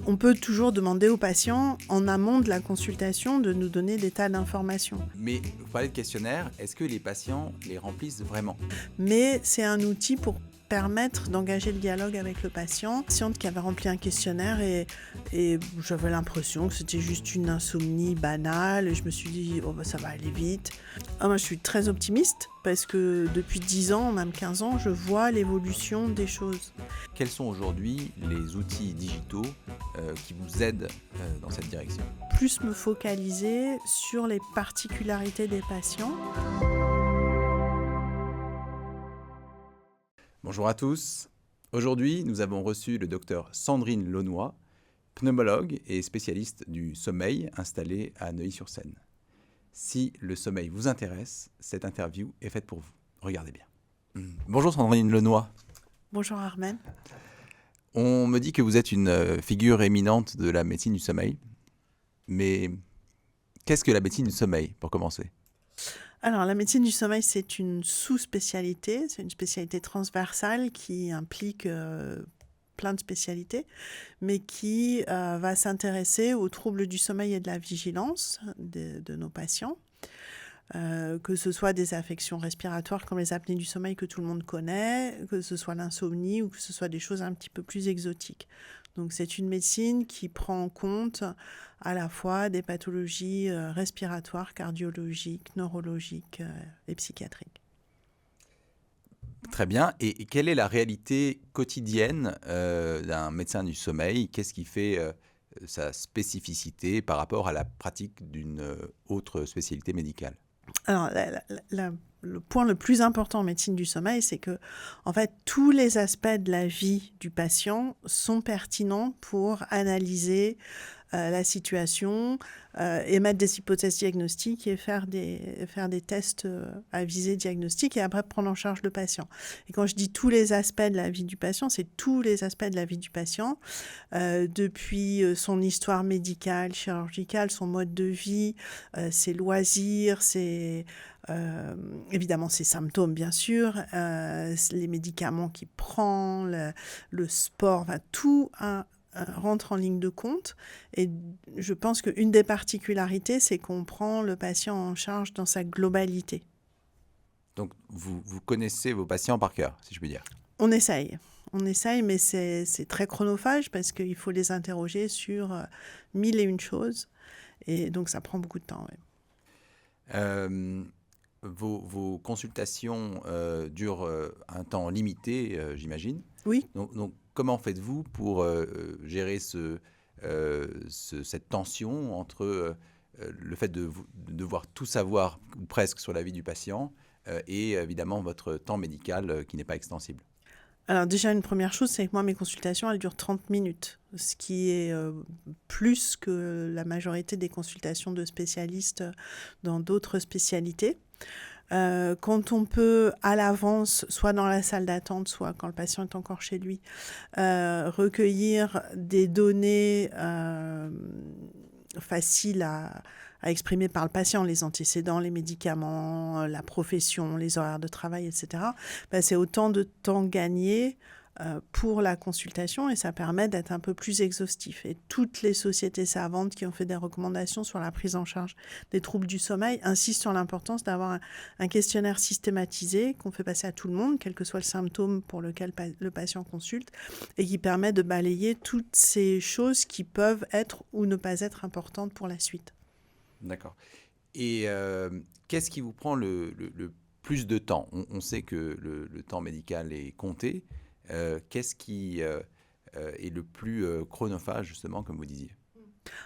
On peut toujours demander aux patients, en amont de la consultation, de nous donner des tas d'informations. Mais vous parlez de questionnaire, est-ce que les patients les remplissent vraiment ? Mais c'est un outil pour permettre d'engager le dialogue avec le patient. Une patiente qui avait rempli un questionnaire et j'avais l'impression que c'était juste une insomnie banale. Et je me suis dit, ça va aller vite. Moi, je suis très optimiste parce que depuis 10 ans, même 15 ans, je vois l'évolution des choses. Quels sont aujourd'hui les outils digitaux qui vous aident dans cette direction ? Plus me focaliser sur les particularités des patients. Bonjour à tous. Aujourd'hui, nous avons reçu le docteur Sandrine Launois, pneumologue et spécialiste du sommeil installé à Neuilly-sur-Seine. Si le sommeil vous intéresse, cette interview est faite pour vous. Regardez bien. Bonjour Sandrine Launois. Bonjour Armen. On me dit que vous êtes une figure éminente de la médecine du sommeil. Mais qu'est-ce que la médecine du sommeil, pour commencer ? Alors, la médecine du sommeil, c'est une sous-spécialité, c'est une spécialité transversale qui implique plein de spécialités, mais qui va s'intéresser aux troubles du sommeil et de la vigilance de nos patients, que ce soit des affections respiratoires comme les apnées du sommeil que tout le monde connaît, que ce soit l'insomnie ou que ce soit des choses un petit peu plus exotiques. Donc c'est une médecine qui prend en compte à la fois des pathologies respiratoires, cardiologiques, neurologiques et psychiatriques. Très bien. Et quelle est la réalité quotidienne d'un médecin du sommeil ? Qu'est-ce qui fait sa spécificité par rapport à la pratique d'une autre spécialité médicale ? Alors, le point le plus important en médecine du sommeil, c'est que, en fait, tous les aspects de la vie du patient sont pertinents pour analyser la situation, émettre des hypothèses diagnostiques et faire des tests à visée diagnostique et après prendre en charge le patient. Et quand je dis tous les aspects de la vie du patient, c'est tous les aspects de la vie du patient, depuis son histoire médicale, chirurgicale, son mode de vie, ses loisirs, évidemment ses symptômes bien sûr, les médicaments qu'il prend, le sport, enfin, tout rentre en ligne de compte. Et je pense qu'une des particularités, c'est qu'on prend le patient en charge dans sa globalité. Donc, vous connaissez vos patients par cœur, si je puis dire. On essaye, mais c'est très chronophage parce qu'il faut les interroger sur 1001 choses. Et donc, ça prend beaucoup de temps. Ouais. Vos consultations durent un temps limité, j'imagine. Oui. Donc, comment faites-vous pour gérer cette tension entre le fait de devoir tout savoir, ou presque, sur la vie du patient et évidemment votre temps médical qui n'est pas extensible ? Alors déjà, une première chose, c'est que moi, mes consultations, elles durent 30 minutes, ce qui est plus que la majorité des consultations de spécialistes dans d'autres spécialités. Quand on peut, à l'avance, soit dans la salle d'attente, soit quand le patient est encore chez lui, recueillir des données faciles à exprimer par le patient, les antécédents, les médicaments, la profession, les horaires de travail, etc., c'est autant de temps gagné pour la consultation et ça permet d'être un peu plus exhaustif. Et toutes les sociétés savantes qui ont fait des recommandations sur la prise en charge des troubles du sommeil insistent sur l'importance d'avoir un questionnaire systématisé qu'on fait passer à tout le monde, quel que soit le symptôme pour lequel le patient consulte, et qui permet de balayer toutes ces choses qui peuvent être ou ne pas être importantes pour la suite. D'accord. Et qu'est-ce qui vous prend le plus de temps ? On sait que le temps médical est compté. Qu'est-ce qui est le plus chronophage, justement, comme vous disiez ?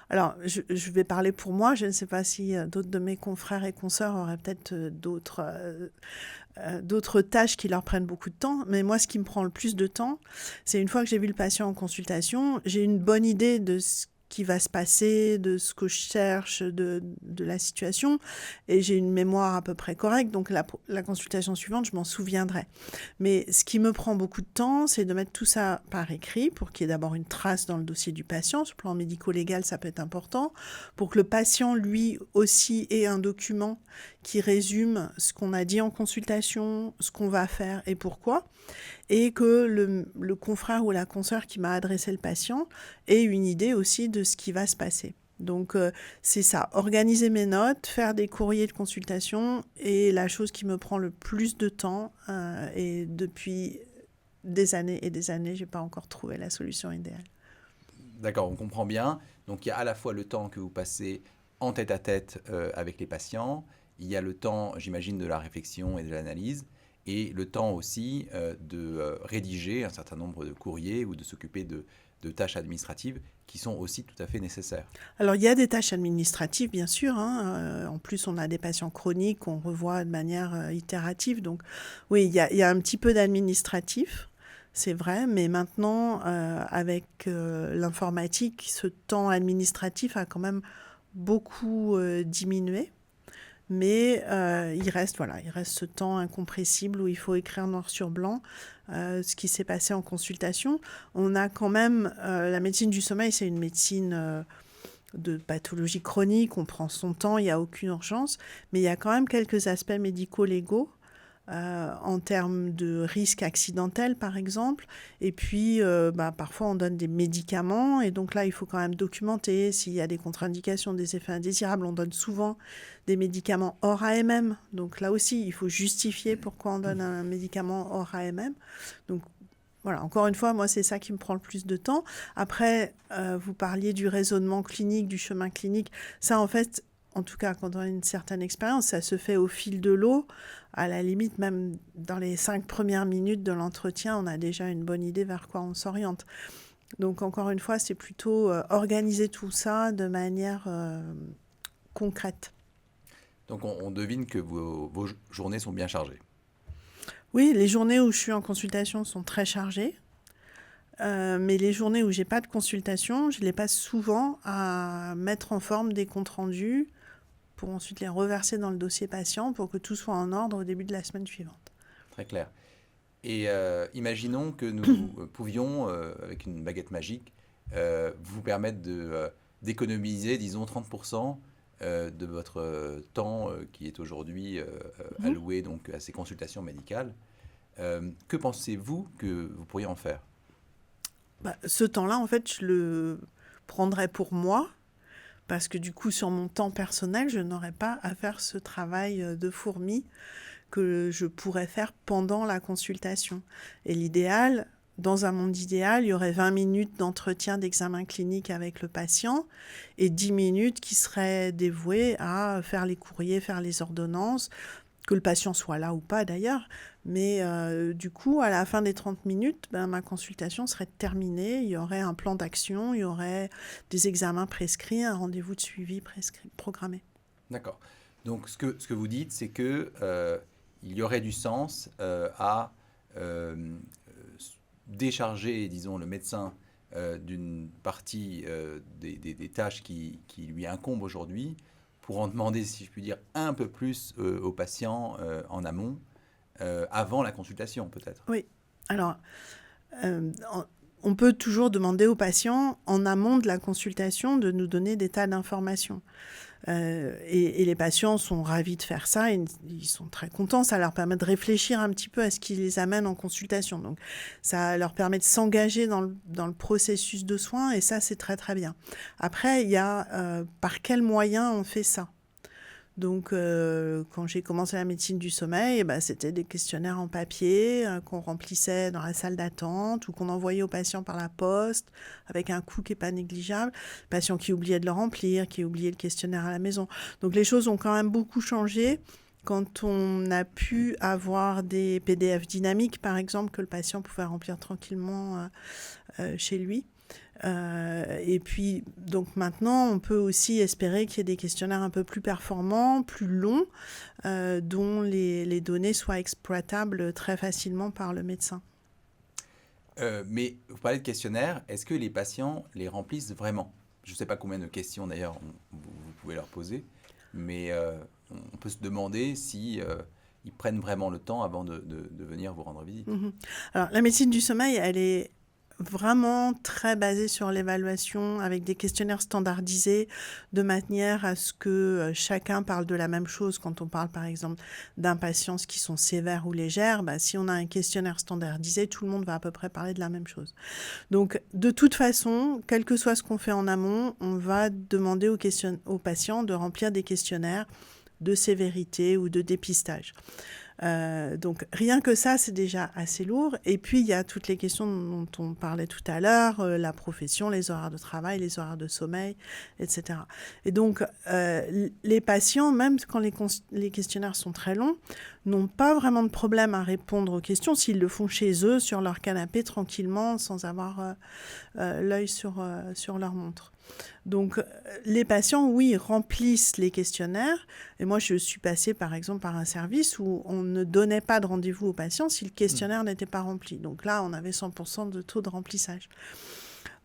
Alors, je vais parler pour moi. Je ne sais pas si d'autres de mes confrères et consoeurs auraient peut-être d'autres tâches qui leur prennent beaucoup de temps. Mais moi, ce qui me prend le plus de temps, c'est une fois que j'ai vu le patient en consultation, j'ai une bonne idée de ce qui va se passer, de ce que je cherche, de la situation. Et j'ai une mémoire à peu près correcte. Donc, la consultation suivante, je m'en souviendrai. Mais ce qui me prend beaucoup de temps, c'est de mettre tout ça par écrit pour qu'il y ait d'abord une trace dans le dossier du patient. Sur le plan médico-légal, ça peut être important. Pour que le patient, lui aussi, ait un document qui résume ce qu'on a dit en consultation, ce qu'on va faire et pourquoi, et que le confrère ou la consoeur qui m'a adressé le patient ait une idée aussi de ce qui va se passer. Donc, c'est ça, organiser mes notes, faire des courriers de consultation est la chose qui me prend le plus de temps. Et depuis des années et des années, je n'ai pas encore trouvé la solution idéale. D'accord, on comprend bien. Donc, il y a à la fois le temps que vous passez en tête-à-tête avec les patients, il y a le temps, j'imagine, de la réflexion et de l'analyse, et le temps aussi de rédiger un certain nombre de courriers ou de s'occuper de tâches administratives qui sont aussi tout à fait nécessaires. Alors, il y a des tâches administratives, bien sûr. En plus, on a des patients chroniques qu'on revoit de manière itérative. Donc, oui, il y a un petit peu d'administratif, c'est vrai. Mais maintenant, avec l'informatique, ce temps administratif a quand même beaucoup diminué. Mais il reste ce temps incompressible où il faut écrire noir sur blanc ce qui s'est passé en consultation. On a quand même, la médecine du sommeil, c'est une médecine de pathologie chronique, on prend son temps, il n'y a aucune urgence, mais il y a quand même quelques aspects médico-légaux en termes de risque accidentel, par exemple. Et puis, parfois, on donne des médicaments. Et donc là, il faut quand même documenter s'il y a des contre-indications, des effets indésirables. On donne souvent des médicaments hors AMM. Donc là aussi, il faut justifier pourquoi on donne un médicament hors AMM. Donc voilà, encore une fois, moi, c'est ça qui me prend le plus de temps. Après, vous parliez du raisonnement clinique, du chemin clinique. Ça, en fait, en tout cas, quand on a une certaine expérience, ça se fait au fil de l'eau. À la limite, même dans les 5 premières minutes de l'entretien, on a déjà une bonne idée vers quoi on s'oriente. Donc, encore une fois, c'est plutôt organiser tout ça de manière concrète. Donc on devine que vos journées sont bien chargées. Oui, les journées où je suis en consultation sont très chargées. Mais les journées où je n'ai pas de consultation, je les passe souvent à mettre en forme des comptes rendus pour ensuite les reverser dans le dossier patient pour que tout soit en ordre au début de la semaine suivante. Très clair. Et imaginons que nous pouvions, avec une baguette magique, vous permettre d'économiser, disons, 30% de votre temps qui est aujourd'hui alloué donc, à ces consultations médicales. Que pensez-vous que vous pourriez en faire ? Ce temps-là, en fait, je le prendrais pour moi, parce que du coup, sur mon temps personnel, je n'aurais pas à faire ce travail de fourmi que je pourrais faire pendant la consultation. Et l'idéal, dans un monde idéal, il y aurait 20 minutes d'entretien d'examen clinique avec le patient et 10 minutes qui seraient dévouées à faire les courriers, faire les ordonnances, que le patient soit là ou pas d'ailleurs. Mais du coup, à la fin des 30 minutes, ma consultation serait terminée. Il y aurait un plan d'action, il y aurait des examens prescrits, un rendez-vous de suivi programmé. D'accord. Donc, ce que vous dites, c'est que il y aurait du sens à décharger, disons, le médecin d'une partie des tâches qui lui incombent aujourd'hui pour en demander, si je puis dire, un peu plus aux patients en amont, avant la consultation, peut-être. Oui. Alors, on peut toujours demander aux patients, en amont de la consultation, de nous donner des tas d'informations. Et les patients sont ravis de faire ça, ils sont très contents, ça leur permet de réfléchir un petit peu à ce qui les amène en consultation. Donc ça leur permet de s'engager dans le processus de soins et ça c'est très très bien. Après, il y a par quels moyens on fait ça. Donc, quand j'ai commencé la médecine du sommeil, c'était des questionnaires en papier qu'on remplissait dans la salle d'attente ou qu'on envoyait aux patients par la poste avec un coût qui n'est pas négligeable. Patients qui oubliaient de le remplir, qui oubliaient le questionnaire à la maison. Donc, les choses ont quand même beaucoup changé quand on a pu avoir des PDF dynamiques, par exemple, que le patient pouvait remplir tranquillement chez lui. Et puis, donc maintenant, on peut aussi espérer qu'il y ait des questionnaires un peu plus performants, plus longs, dont les données soient exploitables très facilement par le médecin. Mais vous parlez de questionnaires, est-ce que les patients les remplissent vraiment ? Je ne sais pas combien de questions d'ailleurs vous pouvez leur poser, mais on peut se demander si ils prennent vraiment le temps avant de venir vous rendre visite. Alors, la médecine du sommeil, elle est vraiment très basé sur l'évaluation avec des questionnaires standardisés de manière à ce que chacun parle de la même chose. Quand on parle par exemple d'impatiences qui sont sévères ou légères, si on a un questionnaire standardisé, tout le monde va à peu près parler de la même chose. Donc de toute façon, quel que soit ce qu'on fait en amont, on va demander aux patients de remplir des questionnaires de sévérité ou de dépistage. Donc rien que ça, c'est déjà assez lourd. Et puis, il y a toutes les questions dont on parlait tout à l'heure, la profession, les horaires de travail, les horaires de sommeil, etc. Et donc, les patients, même quand les questionnaires sont très longs, n'ont pas vraiment de problème à répondre aux questions s'ils le font chez eux, sur leur canapé, tranquillement, sans avoir l'œil sur leur montre. Donc, les patients, oui, remplissent les questionnaires. Et moi, je suis passée, par exemple, par un service où on ne donnait pas de rendez-vous aux patients si le questionnaire n'était pas rempli. Donc là, on avait 100% de taux de remplissage.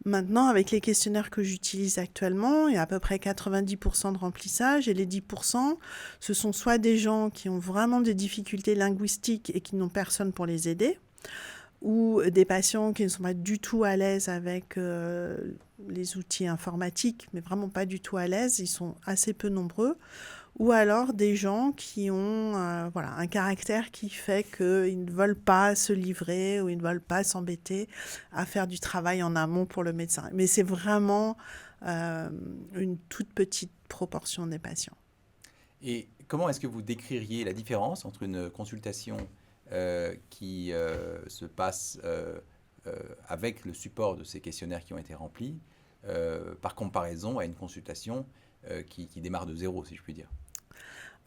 Maintenant, avec les questionnaires que j'utilise actuellement, il y a à peu près 90% de remplissage. Et les 10%, ce sont soit des gens qui ont vraiment des difficultés linguistiques et qui n'ont personne pour les aider, ou des patients qui ne sont pas du tout à l'aise avec les outils informatiques, mais vraiment pas du tout à l'aise, ils sont assez peu nombreux, ou alors des gens qui ont un caractère qui fait qu'ils ne veulent pas se livrer ou ils ne veulent pas s'embêter à faire du travail en amont pour le médecin. Mais c'est vraiment une toute petite proportion des patients. Et comment est-ce que vous décririez la différence entre une consultation qui se passe avec le support de ces questionnaires qui ont été remplis, par comparaison à une consultation qui démarre de zéro, si je puis dire?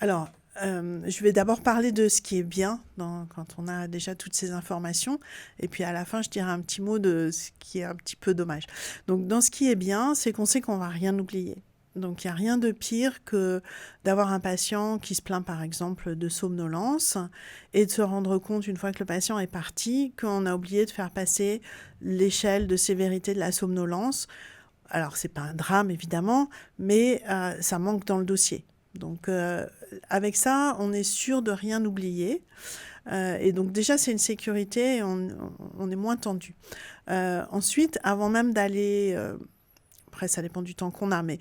Alors, je vais d'abord parler de ce qui est bien quand on a déjà toutes ces informations. Et puis à la fin, je dirai un petit mot de ce qui est un petit peu dommage. Donc, dans ce qui est bien, c'est qu'on sait qu'on ne va rien oublier. Donc, il n'y a rien de pire que d'avoir un patient qui se plaint, par exemple, de somnolence et de se rendre compte, une fois que le patient est parti, qu'on a oublié de faire passer l'échelle de sévérité de la somnolence. Alors, ce n'est pas un drame, évidemment, mais ça manque dans le dossier. Donc, avec ça, on est sûr de rien oublier. Et donc, déjà, c'est une sécurité et on est moins tendu. Ensuite, avant même d'aller... après, ça dépend du temps qu'on a, mais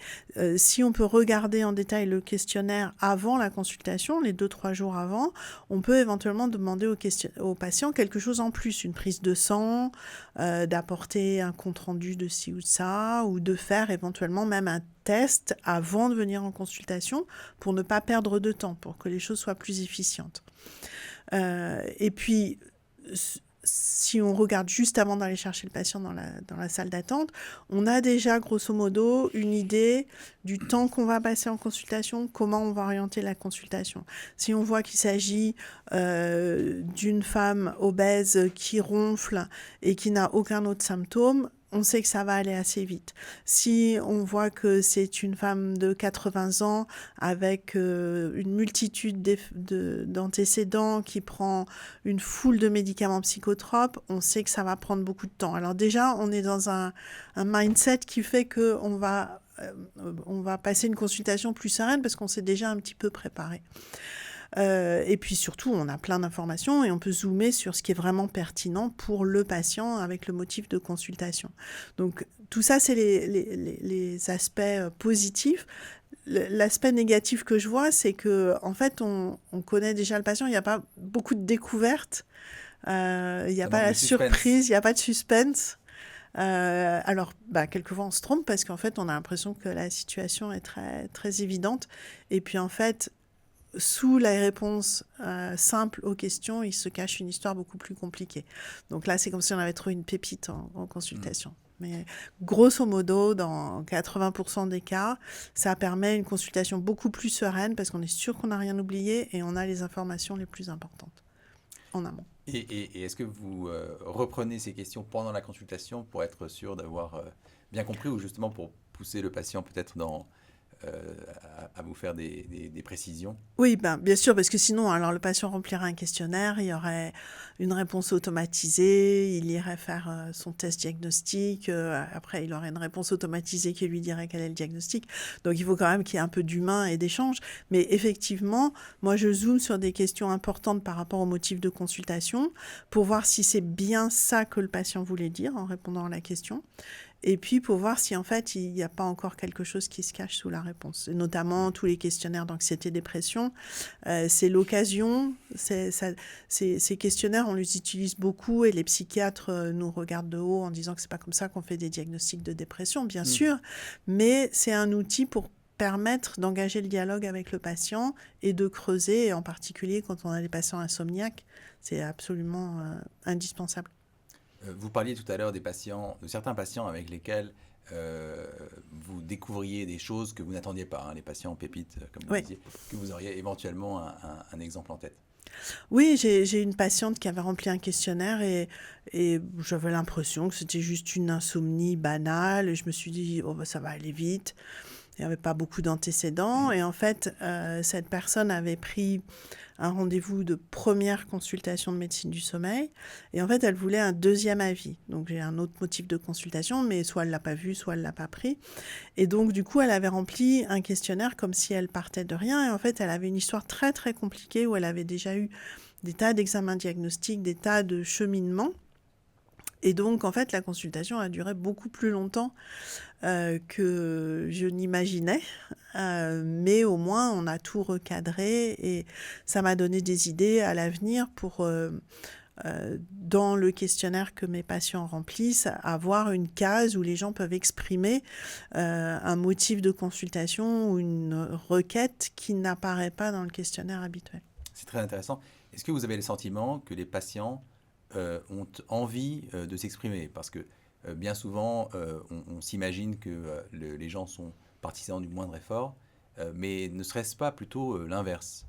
si on peut regarder en détail le questionnaire avant la consultation, les 2-3 jours avant, on peut éventuellement demander au patient quelque chose en plus, une prise de sang, d'apporter un compte-rendu de ci ou de ça, ou de faire éventuellement même un test avant de venir en consultation pour ne pas perdre de temps, pour que les choses soient plus efficientes. Et puis, si on regarde juste avant d'aller chercher le patient dans la salle d'attente, on a déjà grosso modo une idée du temps qu'on va passer en consultation, comment on va orienter la consultation. Si on voit qu'il s'agit d'une femme obèse qui ronfle et qui n'a aucun autre symptôme, on sait que ça va aller assez vite. Si on voit que c'est une femme de 80 ans avec une multitude d'antécédents qui prend une foule de médicaments psychotropes, on sait que ça va prendre beaucoup de temps. Alors déjà, on est dans un mindset qui fait qu'on va passer une consultation plus sereine parce qu'on s'est déjà un petit peu préparé. Et puis surtout, on a plein d'informations et on peut zoomer sur ce qui est vraiment pertinent pour le patient avec le motif de consultation. Donc tout ça, c'est les aspects positifs. L'aspect négatif que je vois, c'est que en fait, on connaît déjà le patient. Il n'y a pas beaucoup de découvertes. Il n'y a pas la surprise. Il n'y a pas de suspense. Alors, quelquefois, on se trompe parce qu'en fait, on a l'impression que la situation est très, très évidente. Et puis, en fait, sous la réponse simple aux questions, il se cache une histoire beaucoup plus compliquée. Donc là, c'est comme si on avait trouvé une pépite en consultation. Mais grosso modo, dans 80% des cas, ça permet une consultation beaucoup plus sereine parce qu'on est sûr qu'on n'a rien oublié et on a les informations les plus importantes en amont. Et est-ce que vous reprenez ces questions pendant la consultation pour être sûr d'avoir bien compris ou justement pour pousser le patient peut-être dans à vous faire des précisions? Oui, ben, bien sûr, parce que sinon, alors le patient remplirait un questionnaire, il y aurait une réponse automatisée, il irait faire son test diagnostic, après il aurait une réponse automatisée qui lui dirait quel est le diagnostic. Donc il faut quand même qu'il y ait un peu d'humain et d'échange. Mais effectivement, moi je zoome sur des questions importantes par rapport au motif de consultation pour voir si c'est bien ça que le patient voulait dire en répondant à la question. Et puis pour voir si en fait il n'y a pas encore quelque chose qui se cache sous la réponse. Et notamment tous les questionnaires d'anxiété-dépression, c'est l'occasion, ces questionnaires on les utilise beaucoup et les psychiatres nous regardent de haut en disant que c'est pas comme ça qu'on fait des diagnostics de dépression, bien sûr, mais c'est un outil pour permettre d'engager le dialogue avec le patient et de creuser, et en particulier quand on a des patients insomniaques, c'est absolument indispensable. Vous parliez tout à l'heure de certains patients avec lesquels vous découvriez des choses que vous n'attendiez pas, hein, les patients pépites, comme vous Oui. disiez, que vous auriez éventuellement un exemple en tête. Oui, j'ai une patiente qui avait rempli un questionnaire et j'avais l'impression que c'était juste une insomnie banale. Et je me suis dit, oh, bah, ça va aller vite. Il n'y avait pas beaucoup d'antécédents. Et en fait, cette personne avait pris un rendez-vous de première consultation de médecine du sommeil. Et en fait, elle voulait un deuxième avis. Donc, j'ai un autre motif de consultation, mais soit elle ne l'a pas vu, soit elle ne l'a pas pris. Et donc, du coup, elle avait rempli un questionnaire comme si elle partait de rien. Et en fait, elle avait une histoire très, très compliquée où elle avait déjà eu des tas d'examens diagnostiques, des tas de cheminements. Et donc, en fait, la consultation a duré beaucoup plus longtemps que je n'imaginais. Mais au moins, on a tout recadré et ça m'a donné des idées à l'avenir pour, dans le questionnaire que mes patients remplissent, avoir une case où les gens peuvent exprimer un motif de consultation ou une requête qui n'apparaît pas dans le questionnaire habituel. C'est très intéressant. Est-ce que vous avez le sentiment que les patients ont envie de s'exprimer? Parce que bien souvent, on s'imagine que les gens sont partisans du moindre effort, mais ne serait-ce pas plutôt l'inverse?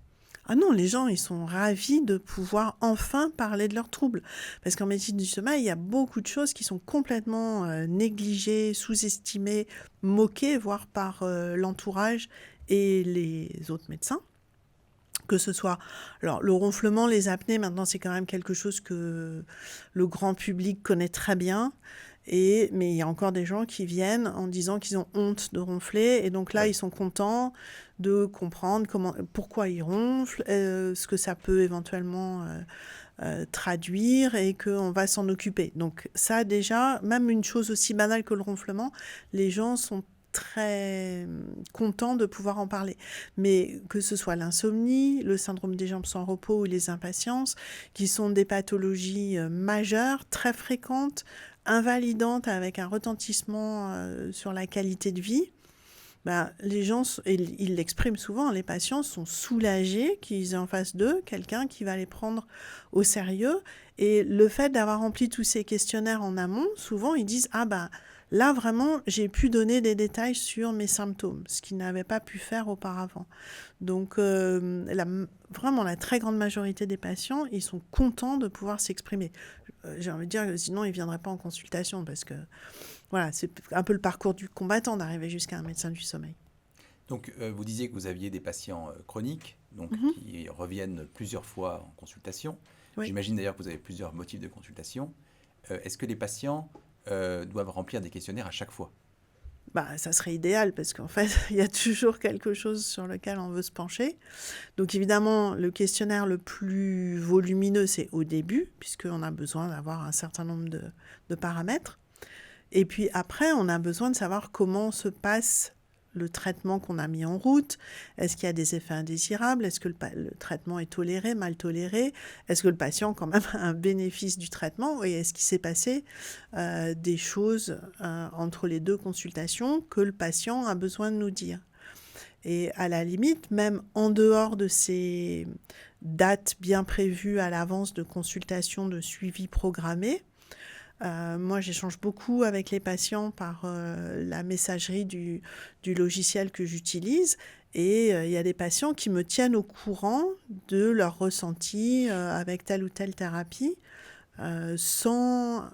Ah non, les gens, ils sont ravis de pouvoir enfin parler de leurs troubles. Parce qu'en médecine du sommeil, il y a beaucoup de choses qui sont complètement négligées, sous-estimées, moquées, voire par l'entourage et les autres médecins. Que ce soit, alors le ronflement, les apnées, maintenant c'est quand même quelque chose que le grand public connaît très bien. Mais il y a encore des gens qui viennent en disant qu'ils ont honte de ronfler. Et donc là, Oui. ils sont contents de comprendre pourquoi ils ronflent, ce que ça peut éventuellement traduire et qu'on va s'en occuper. Donc ça déjà, même une chose aussi banale que le ronflement, les gens sont très contents de pouvoir en parler. Mais que ce soit l'insomnie, le syndrome des jambes sans repos ou les impatiences, qui sont des pathologies majeures, très fréquentes, invalidantes avec un retentissement sur la qualité de vie, ben, les gens, et ils l'expriment souvent, les patients sont soulagés qu'ils aient en face d'eux quelqu'un qui va les prendre au sérieux. Et le fait d'avoir rempli tous ces questionnaires en amont, souvent ils disent « Ah ben là vraiment, j'ai pu donner des détails sur mes symptômes, ce qu'ils n'avaient pas pu faire auparavant. » Donc vraiment la très grande majorité des patients, ils sont contents de pouvoir s'exprimer. J'ai envie de dire que sinon ils ne viendraient pas en consultation parce que voilà, c'est un peu le parcours du combattant d'arriver jusqu'à un médecin du sommeil. Donc, vous disiez que vous aviez des patients chroniques, donc qui reviennent plusieurs fois en consultation. Oui. J'imagine d'ailleurs que vous avez plusieurs motifs de consultation. Est-ce que les patients doivent remplir des questionnaires à chaque fois? Bah, ça serait idéal parce qu'en fait, il y a toujours quelque chose sur lequel on veut se pencher. Donc évidemment, le questionnaire le plus volumineux, c'est au début, puisqu'on a besoin d'avoir un certain nombre de paramètres. Et puis après, on a besoin de savoir comment se passe le traitement qu'on a mis en route. Est-ce qu'il y a des effets indésirables? Est-ce que le traitement est toléré, mal toléré? Est-ce que le patient quand même a un bénéfice du traitement? Et est-ce qu'il s'est passé des choses entre les deux consultations que le patient a besoin de nous dire? Et à la limite, même en dehors de ces dates bien prévues à l'avance de consultation, de suivi programmé, moi, j'échange beaucoup avec les patients par la messagerie du logiciel que j'utilise. Et il y a des patients qui me tiennent au courant de leur ressenti avec telle ou telle thérapie sans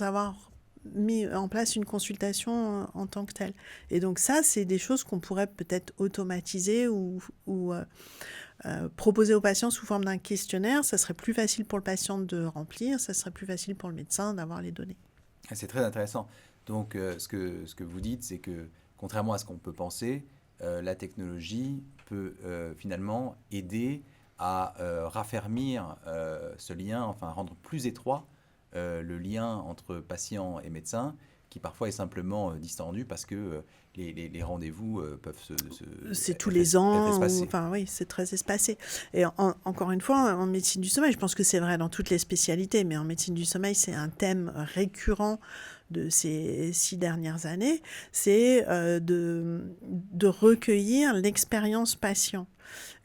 avoir mis en place une consultation en tant que telle. Et donc ça, c'est des choses qu'on pourrait peut-être automatiser ou proposer aux patients sous forme d'un questionnaire. Ça serait plus facile pour le patient de remplir, ça serait plus facile pour le médecin d'avoir les données. C'est très intéressant. Donc, ce que vous dites, c'est que contrairement à ce qu'on peut penser, la technologie peut finalement aider à raffermir ce lien, enfin rendre plus étroit le lien entre patient et médecin, qui parfois est simplement distendu parce que les rendez-vous peuvent C'est tous être les ans, espacés. enfin oui, c'est très espacé. Et encore une fois, en médecine du sommeil, je pense que c'est vrai dans toutes les spécialités, mais en médecine du sommeil, c'est un thème récurrent de ces 6 dernières années, c'est de recueillir l'expérience patient.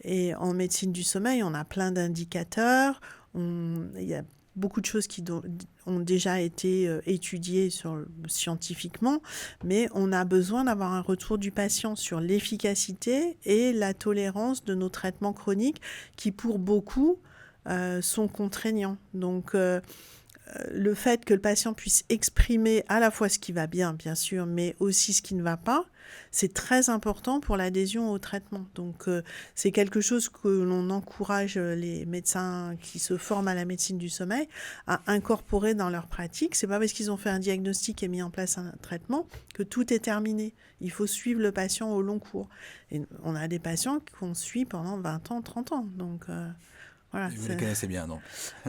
Et en médecine du sommeil, on a plein d'indicateurs, il y a beaucoup de choses qui ont déjà été étudiées scientifiquement, mais on a besoin d'avoir un retour du patient sur l'efficacité et la tolérance de nos traitements chroniques qui, pour beaucoup, sont contraignants. Donc, le fait que le patient puisse exprimer à la fois ce qui va bien, bien sûr, mais aussi ce qui ne va pas, c'est très important pour l'adhésion au traitement. Donc, c'est quelque chose que l'on encourage les médecins qui se forment à la médecine du sommeil à incorporer dans leur pratique. C'est pas parce qu'ils ont fait un diagnostic et mis en place un traitement que tout est terminé. Il faut suivre le patient au long cours. Et on a des patients qu'on suit pendant 20 ans, 30 ans. Donc, voilà, Vous les connaissez bien, donc.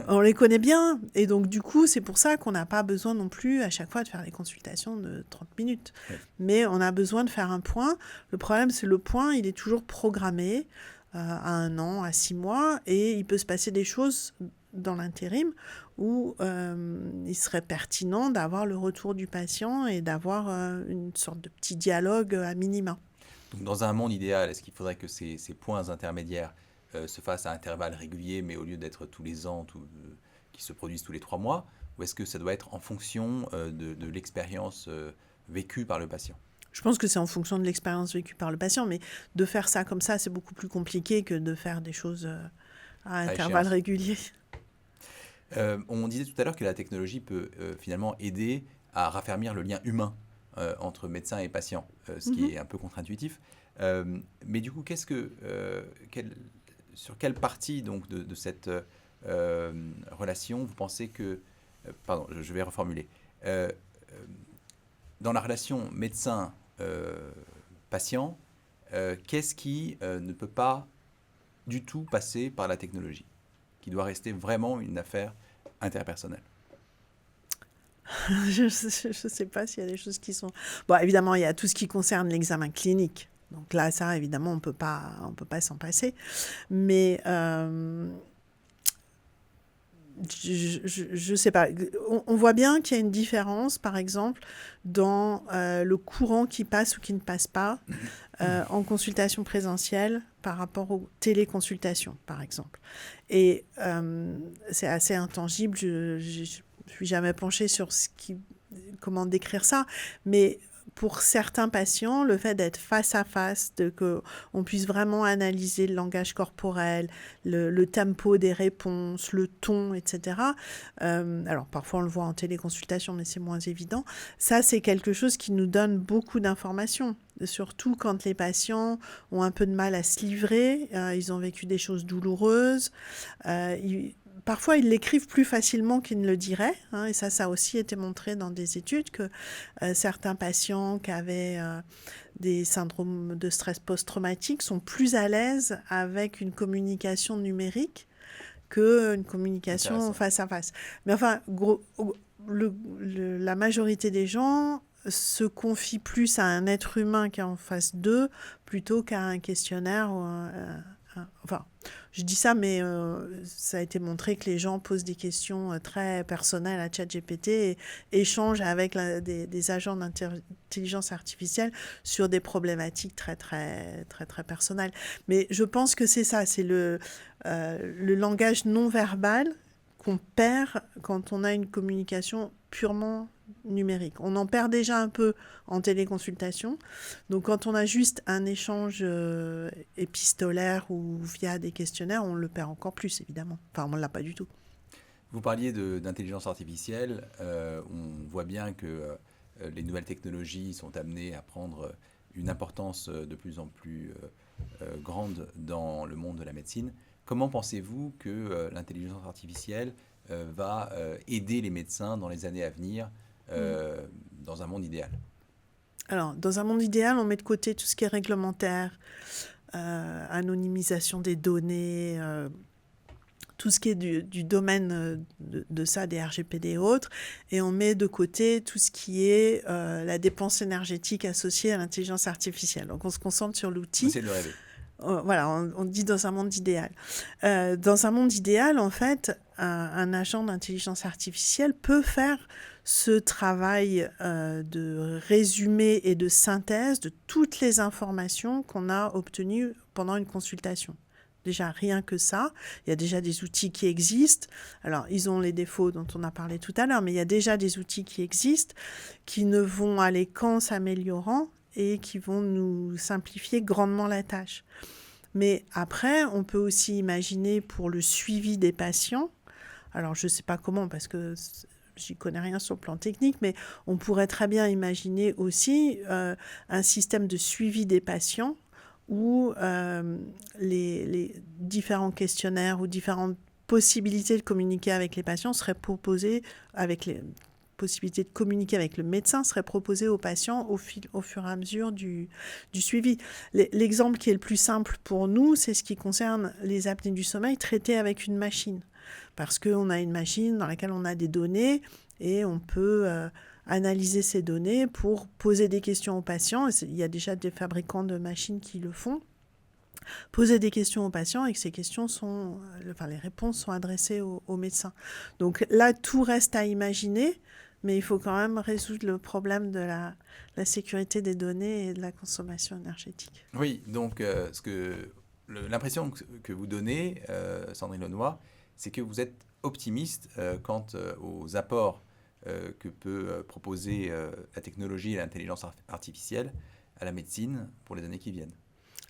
on les connaît bien. Et donc, du coup, c'est pour ça qu'on n'a pas besoin non plus à chaque fois de faire des consultations de 30 minutes. Oui. Mais on a besoin de faire un point. Le problème, c'est le point, il est toujours programmé à 1 an, à 6 mois. Et il peut se passer des choses dans l'intérim où il serait pertinent d'avoir le retour du patient et d'avoir une sorte de petit dialogue à minima. Donc, dans un monde idéal, est-ce qu'il faudrait que ces points intermédiaires se fassent à intervalles réguliers, mais au lieu d'être tous les ans, qui se produisent tous les 3 mois, ou est-ce que ça doit être en fonction de l'expérience vécue par le patient? Je pense que c'est en fonction de l'expérience vécue par le patient, mais de faire ça comme ça, c'est beaucoup plus compliqué que de faire des choses à intervalles réguliers. On disait tout à l'heure que la technologie peut finalement aider à raffermir le lien humain entre médecin et patient, ce qui est un peu contre-intuitif. Mais du coup, sur quelle partie donc, de cette relation vous pensez que... pardon, je vais reformuler. Dans la relation médecin-patient, qu'est-ce qui ne peut pas du tout passer par la technologie, qui doit rester vraiment une affaire interpersonnelle? Je ne sais pas s'il y a des choses qui sont... Bon, évidemment, il y a tout ce qui concerne l'examen clinique. Donc là, ça, évidemment, on peut pas s'en passer. Mais je ne sais pas. On voit bien qu'il y a une différence, par exemple, dans le courant qui passe ou qui ne passe pas en consultation présentielle par rapport aux téléconsultations, par exemple. Et c'est assez intangible. Je suis jamais penchée sur comment décrire ça, mais pour certains patients, le fait d'être face à face, qu'on puisse vraiment analyser le langage corporel, le tempo des réponses, le ton, etc. Alors, parfois, on le voit en téléconsultation, mais c'est moins évident. Ça, c'est quelque chose qui nous donne beaucoup d'informations, surtout quand les patients ont un peu de mal à se livrer, ils ont vécu des choses douloureuses, parfois, ils l'écrivent plus facilement qu'ils ne le diraient, hein, et ça a aussi été montré dans des études que certains patients qui avaient des syndromes de stress post-traumatique sont plus à l'aise avec une communication numérique qu'une communication face à face. Mais enfin, la majorité des gens se confient plus à un être humain qui est en face d'eux plutôt qu'à un questionnaire ou enfin, je dis ça, mais ça a été montré que les gens posent des questions très personnelles à ChatGPT et échangent avec des agents d'intelligence artificielle sur des problématiques très, très, très, très personnelles. Mais je pense que c'est ça, c'est le langage non verbal qu'on perd quand on a une communication purement numérique. On en perd déjà un peu en téléconsultation. Donc, quand on a juste un échange épistolaire ou via des questionnaires, on le perd encore plus, évidemment. Enfin, on ne l'a pas du tout. Vous parliez d'intelligence artificielle. On voit bien que les nouvelles technologies sont amenées à prendre une importance de plus en plus grande dans le monde de la médecine. Comment pensez-vous que l'intelligence artificielle va aider les médecins dans les années à venir dans un monde idéal? Alors, dans un monde idéal, on met de côté tout ce qui est réglementaire, anonymisation des données, tout ce qui est du domaine de ça, des RGPD et autres, et on met de côté tout ce qui est la dépense énergétique associée à l'intelligence artificielle. Donc on se concentre sur l'outil. C'est de le rêver. Voilà, on dit dans un monde idéal. Dans un monde idéal, en fait, un agent d'intelligence artificielle peut faire ce travail de résumé et de synthèse de toutes les informations qu'on a obtenues pendant une consultation. Déjà, rien que ça, il y a déjà des outils qui existent. Alors, ils ont les défauts dont on a parlé tout à l'heure, mais il y a déjà des outils qui existent, qui ne vont aller qu'en s'améliorant et qui vont nous simplifier grandement la tâche. Mais après, on peut aussi imaginer pour le suivi des patients, alors je ne sais pas comment parce que j'y connais rien sur le plan technique, mais on pourrait très bien imaginer aussi un système de suivi des patients où les différents questionnaires ou différentes possibilités de communiquer avec les patients seraient proposées avec les possibilités de communiquer avec le médecin seraient proposées aux patients au fur et à mesure du suivi. L'exemple qui est le plus simple pour nous, c'est ce qui concerne les apnées du sommeil traitées avec une machine. Parce qu'on a une machine dans laquelle on a des données et on peut analyser ces données pour poser des questions aux patients. Il y a déjà des fabricants de machines qui le font. Poser des questions aux patients et que ces questions les réponses sont adressées aux médecins. Donc là, tout reste à imaginer, mais il faut quand même résoudre le problème de la sécurité des données et de la consommation énergétique. Oui, donc l'impression que vous donnez, Sandrine Launois, c'est que vous êtes optimiste quant aux apports que peut proposer la technologie et l'intelligence artificielle à la médecine pour les années qui viennent.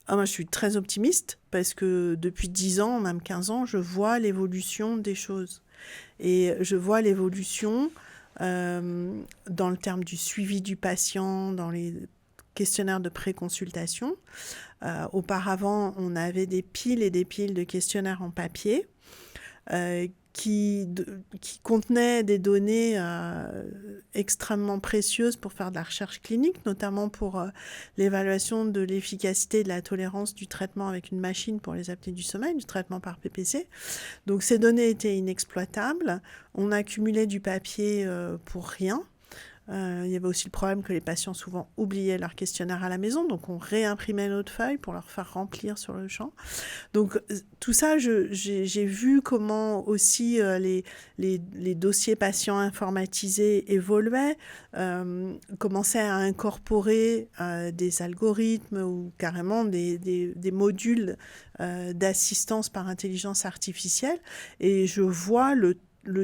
Moi, je suis très optimiste parce que depuis 10 ans, même 15 ans, je vois l'évolution des choses. Et je vois l'évolution dans le terme du suivi du patient, dans les questionnaires de pré-consultation. Auparavant, on avait des piles et des piles de questionnaires en papier qui contenaient des données extrêmement précieuses pour faire de la recherche clinique, notamment pour l'évaluation de l'efficacité et de la tolérance du traitement avec une machine pour les apnées du sommeil, du traitement par PPC. Donc ces données étaient inexploitables. On accumulait du papier pour rien. Il y avait aussi le problème que les patients souvent oubliaient leur questionnaire à la maison, donc on réimprimait notre feuille pour leur faire remplir sur le champ. Donc tout ça, j'ai vu comment aussi les dossiers patients informatisés évoluaient, commençaient à incorporer des algorithmes ou carrément des modules d'assistance par intelligence artificielle. Et je vois le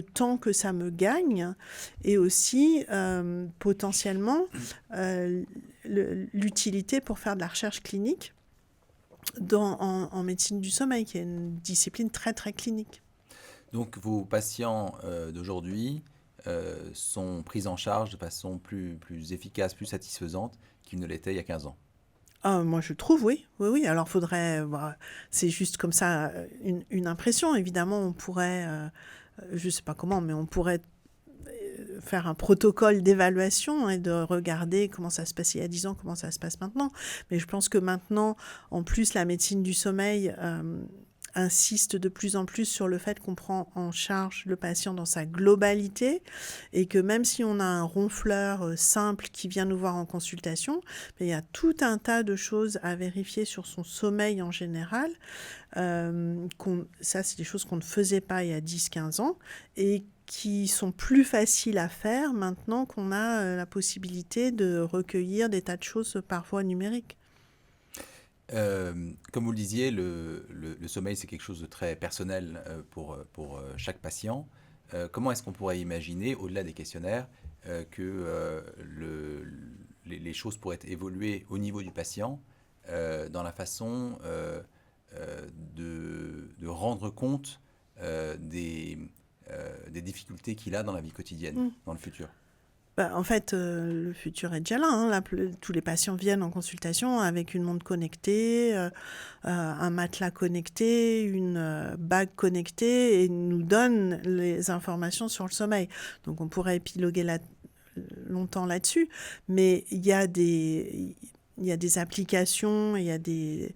temps que ça me gagne et aussi potentiellement l'utilité pour faire de la recherche clinique en médecine du sommeil, qui est une discipline très, très clinique. Donc vos patients d'aujourd'hui sont pris en charge de façon plus efficace, plus satisfaisante qu'ils ne l'étaient il y a 15 ans. Moi, je trouve, oui. Oui. Alors, c'est juste comme ça une impression. Évidemment, on pourrait, je ne sais pas comment, mais on pourrait faire un protocole d'évaluation et de regarder comment ça se passait il y a 10 ans, comment ça se passe maintenant. Mais je pense que maintenant, en plus, la médecine du sommeil insiste de plus en plus sur le fait qu'on prend en charge le patient dans sa globalité et que même si on a un ronfleur simple qui vient nous voir en consultation, il y a tout un tas de choses à vérifier sur son sommeil en général. Ça, c'est des choses qu'on ne faisait pas il y a 10-15 ans et qui sont plus faciles à faire maintenant qu'on a la possibilité de recueillir des tas de choses par voie numérique. Comme vous le disiez, le sommeil, c'est quelque chose de très personnel pour chaque patient. Comment est-ce qu'on pourrait imaginer, au-delà des questionnaires, que les choses pourraient évoluer au niveau du patient dans la façon de rendre compte des des difficultés qu'il a dans la vie quotidienne, dans le futur? En fait, le futur est déjà là, hein. Là, tous les patients viennent en consultation avec une montre connectée, un matelas connecté, une bague connectée et nous donnent les informations sur le sommeil. Donc, on pourrait épiloguer longtemps là-dessus, mais il y a des applications, il y a des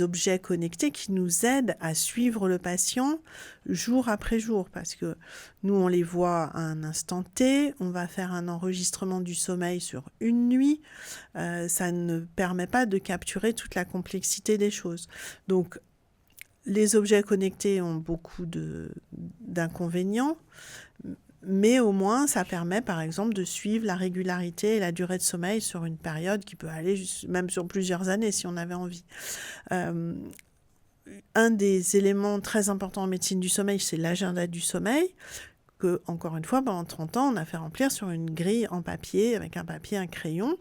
objets connectés qui nous aident à suivre le patient jour après jour, parce que nous, on les voit à un instant T, on va faire un enregistrement du sommeil sur une nuit, ça ne permet pas de capturer toute la complexité des choses. Donc, les objets connectés ont beaucoup d'inconvénients, mais au moins, ça permet, par exemple, de suivre la régularité et la durée de sommeil sur une période qui peut aller même sur plusieurs années, si on avait envie. Un des éléments très importants en médecine du sommeil, c'est l'agenda du sommeil, que, encore une fois, pendant 30 ans, on a fait remplir sur une grille en papier, avec un papier, un crayon.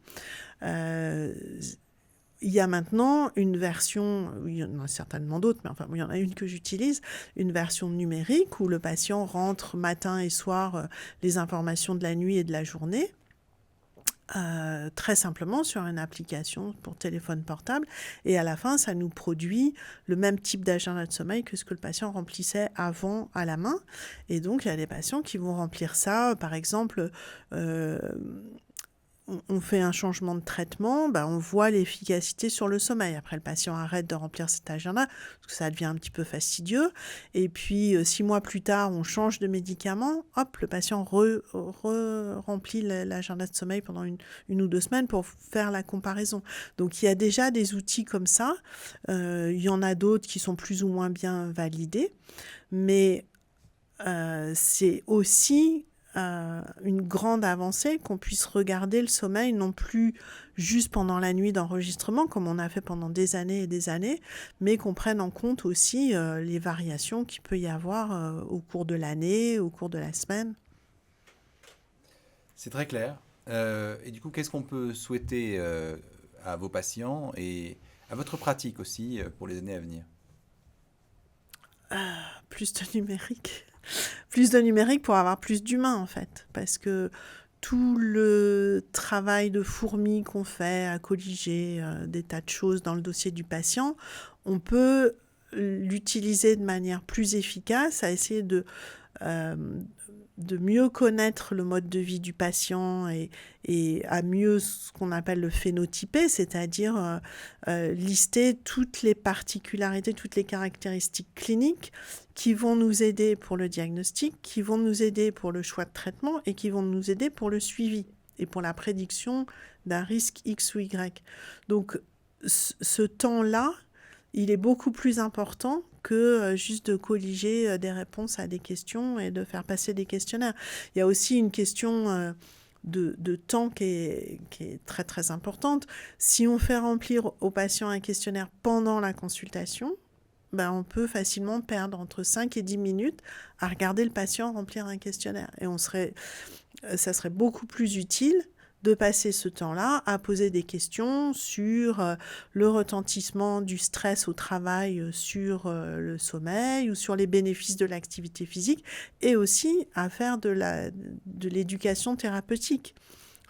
Il y a maintenant une version, il y en a certainement d'autres, mais enfin, il y en a une que j'utilise, une version numérique où le patient rentre matin et soir les informations de la nuit et de la journée, très simplement sur une application pour téléphone portable. Et à la fin, ça nous produit le même type d'agenda de sommeil que ce que le patient remplissait avant à la main. Et donc, il y a des patients qui vont remplir ça, par exemple... on fait un changement de traitement, on voit l'efficacité sur le sommeil. Après, le patient arrête de remplir cet agenda, parce que ça devient un petit peu fastidieux. Et puis, 6 mois plus tard, on change de médicament. Hop, le patient remplit l'agenda de sommeil pendant une ou 2 semaines pour faire la comparaison. Donc, il y a déjà des outils comme ça. Il y en a d'autres qui sont plus ou moins bien validés. Mais c'est aussi... une grande avancée qu'on puisse regarder le sommeil non plus juste pendant la nuit d'enregistrement comme on a fait pendant des années et des années, mais qu'on prenne en compte aussi les variations qu'il peut y avoir au cours de l'année, au cours de la semaine. C'est très clair. Et du coup, qu'est-ce qu'on peut souhaiter à vos patients et à votre pratique aussi pour les années à venir? Plus de numérique. Plus de numérique pour avoir plus d'humain, en fait. Parce que tout le travail de fourmi qu'on fait à colliger des tas de choses dans le dossier du patient, on peut l'utiliser de manière plus efficace, à essayer de mieux connaître le mode de vie du patient et à mieux ce qu'on appelle le phénotyper, c'est-à-dire lister toutes les particularités, toutes les caractéristiques cliniques qui vont nous aider pour le diagnostic, qui vont nous aider pour le choix de traitement et qui vont nous aider pour le suivi et pour la prédiction d'un risque X ou Y. Donc, ce temps-là, il est beaucoup plus important que juste de colliger des réponses à des questions et de faire passer des questionnaires. Il y a aussi une question de temps qui est très très importante. Si on fait remplir au patient un questionnaire pendant la consultation, on peut facilement perdre entre 5 et 10 minutes à regarder le patient remplir un questionnaire. Et ça serait beaucoup plus utile de passer ce temps-là à poser des questions sur le retentissement du stress au travail sur le sommeil ou sur les bénéfices de l'activité physique et aussi à faire de l'éducation thérapeutique.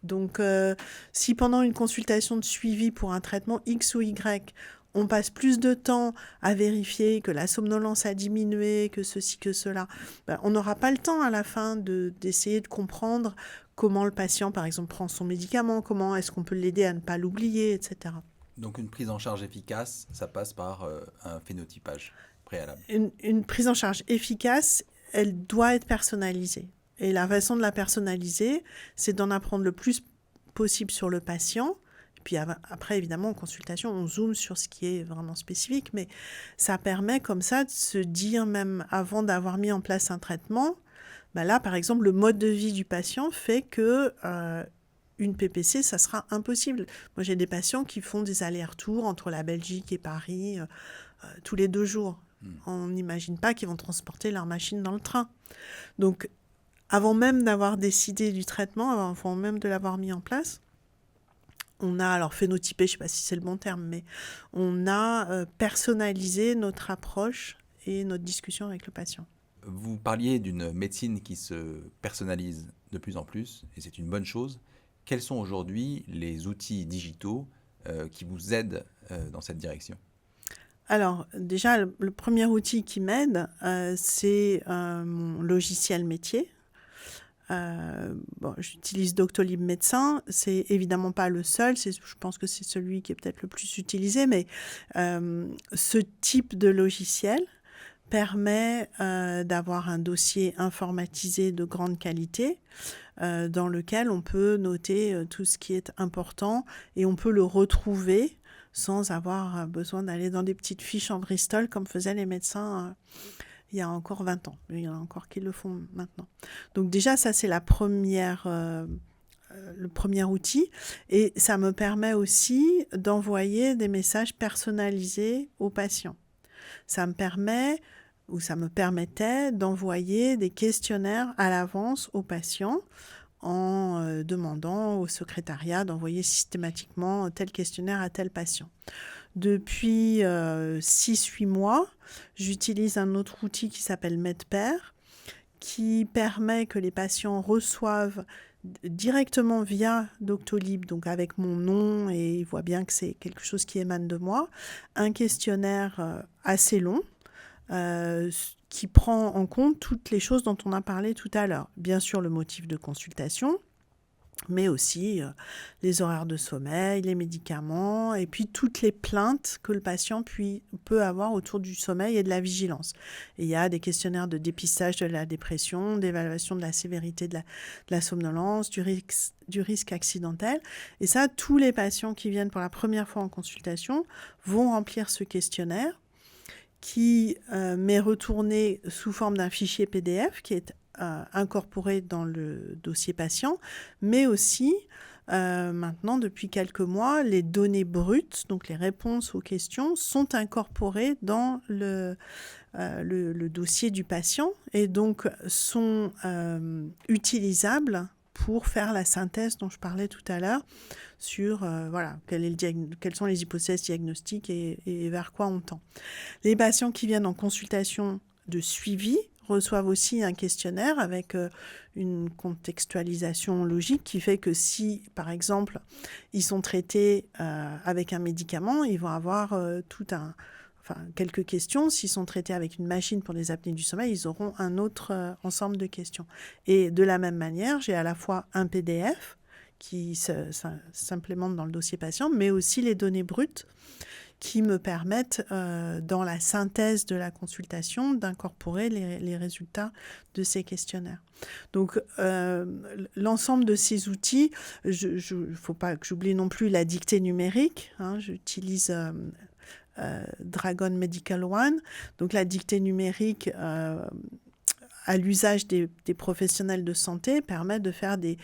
Donc, si pendant une consultation de suivi pour un traitement X ou Y, on passe plus de temps à vérifier que la somnolence a diminué, que ceci, que cela, on n'aura pas le temps à la fin d'essayer de comprendre comment le patient, par exemple, prend son médicament, comment est-ce qu'on peut l'aider à ne pas l'oublier, etc. Donc une prise en charge efficace, ça passe par un phénotypage préalable. Une prise en charge efficace, elle doit être personnalisée. Et la façon de la personnaliser, c'est d'en apprendre le plus possible sur le patient. Puis après, évidemment, en consultation, on zoome sur ce qui est vraiment spécifique, mais ça permet comme ça de se dire, même avant d'avoir mis en place un traitement, là, par exemple, le mode de vie du patient fait que une PPC, ça sera impossible. Moi, j'ai des patients qui font des allers-retours entre la Belgique et Paris tous les 2 jours. On n'imagine pas qu'ils vont transporter leur machine dans le train. Donc, avant même d'avoir décidé du traitement, avant même de l'avoir mis en place, on a, alors phénotypé, je ne sais pas si c'est le bon terme, mais on a personnalisé notre approche et notre discussion avec le patient. Vous parliez d'une médecine qui se personnalise de plus en plus, et c'est une bonne chose. Quels sont aujourd'hui les outils digitaux qui vous aident dans cette direction? Alors, déjà, le premier outil qui m'aide, c'est mon logiciel métier. Bon, j'utilise Doctolib Médecin. C'est évidemment pas le seul. Je pense que c'est celui qui est peut-être le plus utilisé. Mais ce type de logiciel permet d'avoir un dossier informatisé de grande qualité dans lequel on peut noter tout ce qui est important et on peut le retrouver sans avoir besoin d'aller dans des petites fiches en Bristol comme faisaient les médecins il y a encore 20 ans. Il y en a encore qui le font maintenant. Donc déjà, ça, c'est le premier outil. Et ça me permet aussi d'envoyer des messages personnalisés aux patients. Ça me permettait d'envoyer des questionnaires à l'avance aux patients en demandant au secrétariat d'envoyer systématiquement tel questionnaire à tel patient. Depuis 6-8 mois, j'utilise un autre outil qui s'appelle MedPair, qui permet que les patients reçoivent directement via Doctolib, donc avec mon nom, et ils voient bien que c'est quelque chose qui émane de moi, un questionnaire assez long, qui prend en compte toutes les choses dont on a parlé tout à l'heure. Bien sûr, le motif de consultation, mais aussi les horaires de sommeil, les médicaments, et puis toutes les plaintes que le patient peut avoir autour du sommeil et de la vigilance. Et il y a des questionnaires de dépistage de la dépression, d'évaluation de la sévérité de la somnolence, du risque accidentel. Et ça, tous les patients qui viennent pour la première fois en consultation vont remplir ce questionnaire qui m'est retourné sous forme d'un fichier PDF qui est incorporé dans le dossier patient, mais aussi, maintenant, depuis quelques mois, les données brutes, donc les réponses aux questions, sont incorporées dans le dossier du patient et donc sont utilisables pour faire la synthèse dont je parlais tout à l'heure sur voilà, quelles sont les hypothèses diagnostiques et vers quoi on tend. Les patients qui viennent en consultation de suivi reçoivent aussi un questionnaire avec une contextualisation logique qui fait que si, par exemple, ils sont traités avec un médicament, ils vont avoir quelques questions. S'ils sont traités avec une machine pour des apnées du sommeil, ils auront un autre ensemble de questions. Et de la même manière, j'ai à la fois un PDF qui s'implémente dans le dossier patient, mais aussi les données brutes qui me permettent, dans la synthèse de la consultation, d'incorporer les résultats de ces questionnaires. Donc, l'ensemble de ces outils, il ne faut pas que j'oublie non plus la dictée numérique. J'utilise Dragon Medical One. Donc, la dictée numérique à l'usage des professionnels de santé permet de faire des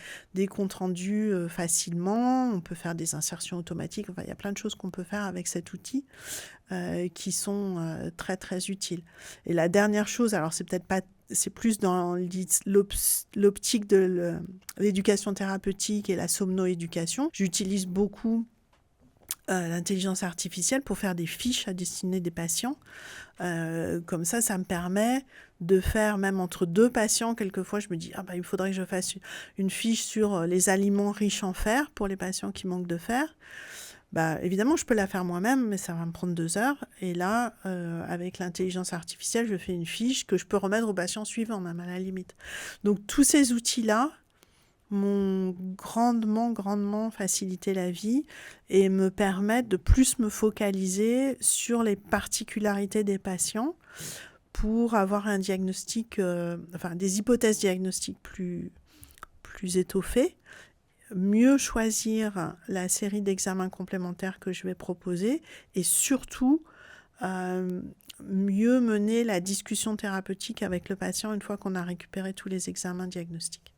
comptes rendus facilement. On peut faire des insertions automatiques. Enfin, il y a plein de choses qu'on peut faire avec cet outil qui sont très, très utiles. Et la dernière chose, alors c'est plus dans l'optique de l'éducation thérapeutique et la somnoéducation. J'utilise beaucoup l'intelligence artificielle pour faire des fiches à destiner des patients. Comme ça me permet de faire, même entre deux patients, quelquefois je me dis il faudrait que je fasse une fiche sur les aliments riches en fer pour les patients qui manquent de fer. Évidemment, je peux la faire moi-même, mais ça va me prendre 2 heures. Et là, avec l'intelligence artificielle, je fais une fiche que je peux remettre au patient suivant, même à la limite. Donc, tous ces outils-là m'ont grandement facilité la vie et me permettent de plus me focaliser sur les particularités des patients pour avoir un diagnostic, des hypothèses diagnostiques plus étoffées, mieux choisir la série d'examens complémentaires que je vais proposer et surtout mieux mener la discussion thérapeutique avec le patient une fois qu'on a récupéré tous les examens diagnostiques.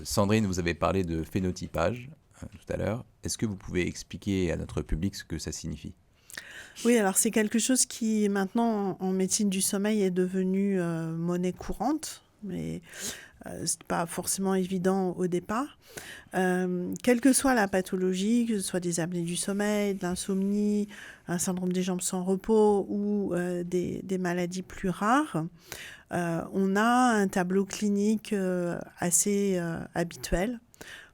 Sandrine, vous avez parlé de phénotypage tout à l'heure. Est-ce que vous pouvez expliquer à notre public ce que ça signifie ? Oui, alors c'est quelque chose qui maintenant en médecine du sommeil est devenu monnaie courante. Mais C'est pas forcément évident au départ. Quelle que soit la pathologie, que ce soit des apnées du sommeil, de l'insomnie, un syndrome des jambes sans repos ou des maladies plus rares, on a un tableau clinique assez habituel.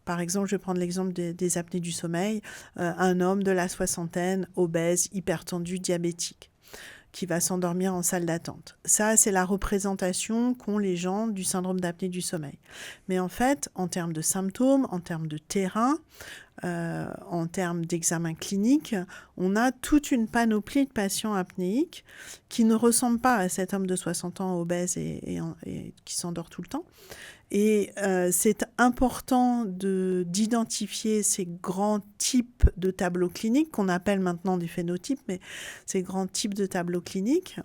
Par exemple, je vais prendre l'exemple des apnées du sommeil. Un homme de la soixantaine, obèse, hypertendu, diabétique, qui va s'endormir en salle d'attente. Ça, c'est la représentation qu'ont les gens du syndrome d'apnée du sommeil. Mais en fait, en termes de symptômes, en termes de terrain, en termes d'examen clinique, on a toute une panoplie de patients apnéiques qui ne ressemblent pas à cet homme de 60 ans obèse et qui s'endort tout le temps. Et c'est important d'identifier ces grands types de tableaux cliniques, qu'on appelle maintenant des phénotypes, mais ces grands types de tableaux cliniques,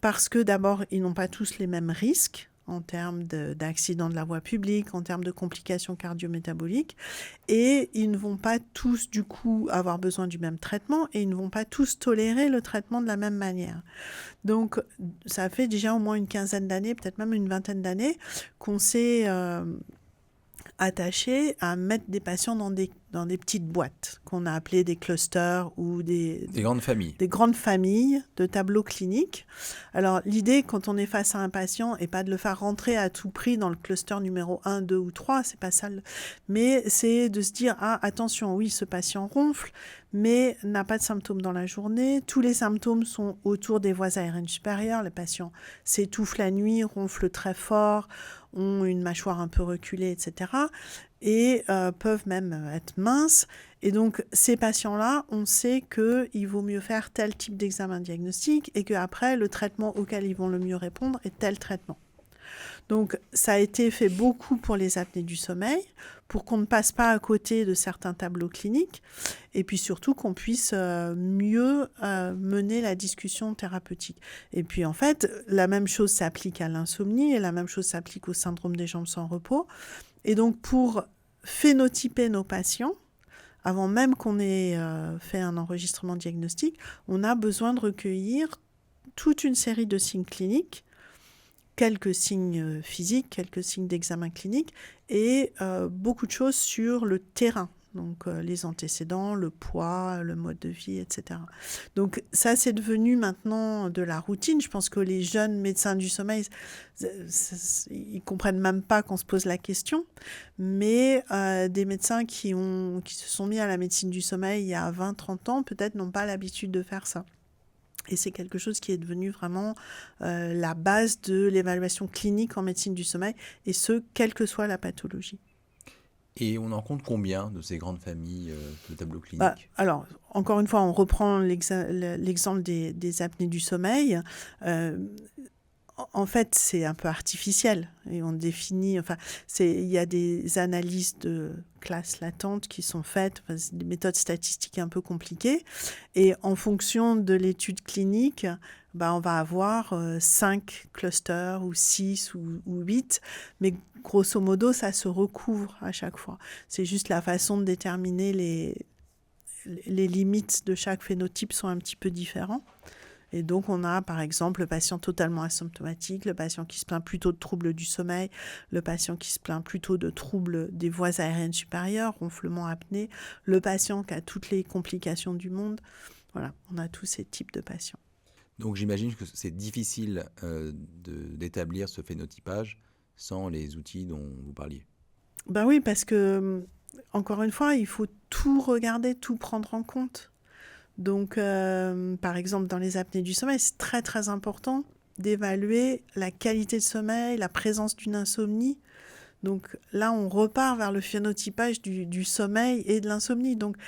parce que d'abord, ils n'ont pas tous les mêmes risques en termes d'accidents de la voie publique, en termes de complications cardio-métaboliques, et ils ne vont pas tous, du coup, avoir besoin du même traitement, et ils ne vont pas tous tolérer le traitement de la même manière. Donc, ça fait déjà au moins une quinzaine d'années, peut-être même une vingtaine d'années, qu'on s'est attaché à mettre des patients dans des petites boîtes qu'on a appelées des clusters ou des grandes familles. Des grandes familles de tableaux cliniques. Alors, l'idée, quand on est face à un patient, n'est pas de le faire rentrer à tout prix dans le cluster numéro 1, 2 ou 3, c'est pas ça. Mais c'est de se dire, ah, attention, oui, ce patient ronfle, mais n'a pas de symptômes dans la journée. Tous les symptômes sont autour des voies aériennes supérieures. Les patients s'étouffent la nuit, ronflent très fort, ont une mâchoire un peu reculée, etc. Et peuvent même être minces. Et donc, ces patients-là, on sait qu'il vaut mieux faire tel type d'examen diagnostique et qu'après, le traitement auquel ils vont le mieux répondre est tel traitement. Donc, ça a été fait beaucoup pour les apnées du sommeil, pour qu'on ne passe pas à côté de certains tableaux cliniques, et puis surtout qu'on puisse mieux mener la discussion thérapeutique. Et puis, en fait, la même chose s'applique à l'insomnie et la même chose s'applique au syndrome des jambes sans repos. Et donc, pour phénotyper nos patients, avant même qu'on ait fait un enregistrement diagnostique, on a besoin de recueillir toute une série de signes cliniques, quelques signes physiques, quelques signes d'examen clinique et beaucoup de choses sur le terrain. Donc les antécédents, le poids, le mode de vie, etc. Donc ça, c'est devenu maintenant de la routine. Je pense que les jeunes médecins du sommeil, ils comprennent même pas qu'on se pose la question. Mais des médecins qui se sont mis à la médecine du sommeil il y a 20-30 ans, peut-être n'ont pas l'habitude de faire ça. Et c'est quelque chose qui est devenu vraiment la base de l'évaluation clinique en médecine du sommeil, et ce, quelle que soit la pathologie. Et on en compte combien de ces grandes familles de tableaux cliniques ? Alors, encore une fois, on reprend l'exemple des apnées du sommeil. En fait, c'est un peu artificiel et on définit. Enfin, il y a des analyses de classe latente qui sont faites, c'est des méthodes statistiques un peu compliquées. Et en fonction de l'étude clinique, on va avoir 5 clusters ou 6 ou 8. Mais grosso modo, ça se recouvre à chaque fois. C'est juste la façon de déterminer les limites de chaque phénotype sont un petit peu différents. Et donc, on a, par exemple, le patient totalement asymptomatique, le patient qui se plaint plutôt de troubles du sommeil, le patient qui se plaint plutôt de troubles des voies aériennes supérieures, ronflement, apnée, le patient qui a toutes les complications du monde. Voilà, on a tous ces types de patients. Donc, j'imagine que c'est difficile d'établir ce phénotypage sans les outils dont vous parliez. Ben oui, parce que, encore une fois, il faut tout regarder, tout prendre en compte. Donc, par exemple, dans les apnées du sommeil, c'est très, très important d'évaluer la qualité de sommeil, la présence d'une insomnie. Donc là, on repart vers le phénotypage du sommeil et de l'insomnie. Donc,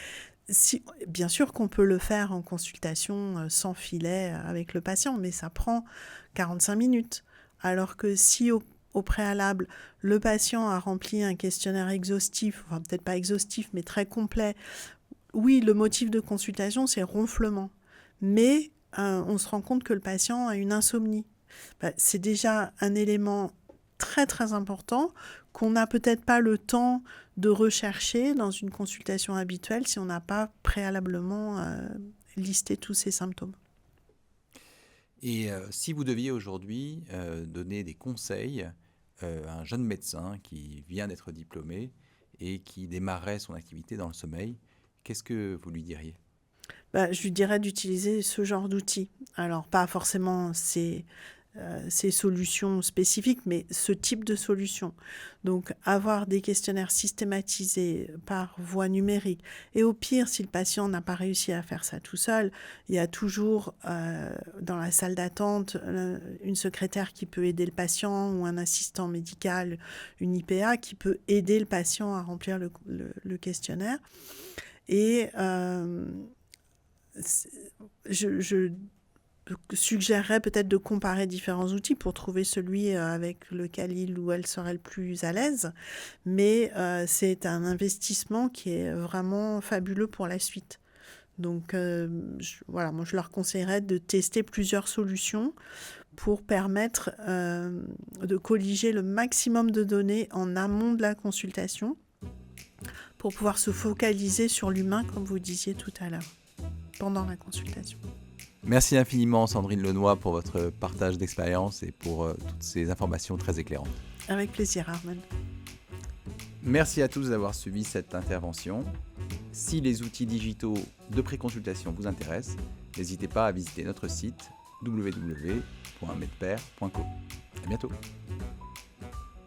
bien sûr qu'on peut le faire en consultation sans filet avec le patient, mais ça prend 45 minutes. Alors que si au préalable, le patient a rempli un questionnaire exhaustif, enfin peut-être pas exhaustif, mais très complet. Oui, le motif de consultation, c'est ronflement. Mais on se rend compte que le patient a une insomnie. C'est déjà un élément très, très important qu'on n'a peut-être pas le temps de rechercher dans une consultation habituelle si on n'a pas préalablement listé tous ces symptômes. Et si vous deviez aujourd'hui donner des conseils un jeune médecin qui vient d'être diplômé et qui démarrait son activité dans le sommeil, qu'est-ce que vous lui diriez ? Je lui dirais d'utiliser ce genre d'outils. Alors, pas forcément ces solutions spécifiques, mais ce type de solution. Donc, avoir des questionnaires systématisés par voie numérique. Et au pire, si le patient n'a pas réussi à faire ça tout seul, il y a toujours dans la salle d'attente une secrétaire qui peut aider le patient ou un assistant médical, une IPA qui peut aider le patient à remplir le questionnaire. Et je suggérerais peut-être de comparer différents outils pour trouver celui avec lequel il ou elle serait le plus à l'aise. Mais c'est un investissement qui est vraiment fabuleux pour la suite. Donc moi je leur conseillerais de tester plusieurs solutions pour permettre de colliger le maximum de données en amont de la consultation pour pouvoir se focaliser sur l'humain, comme vous disiez tout à l'heure, pendant la consultation. Merci infiniment Sandrine Launois pour votre partage d'expérience et pour toutes ces informations très éclairantes. Avec plaisir, Armand. Merci à tous d'avoir suivi cette intervention. Si les outils digitaux de préconsultation vous intéressent, n'hésitez pas à visiter notre site www.medpair.co. À bientôt.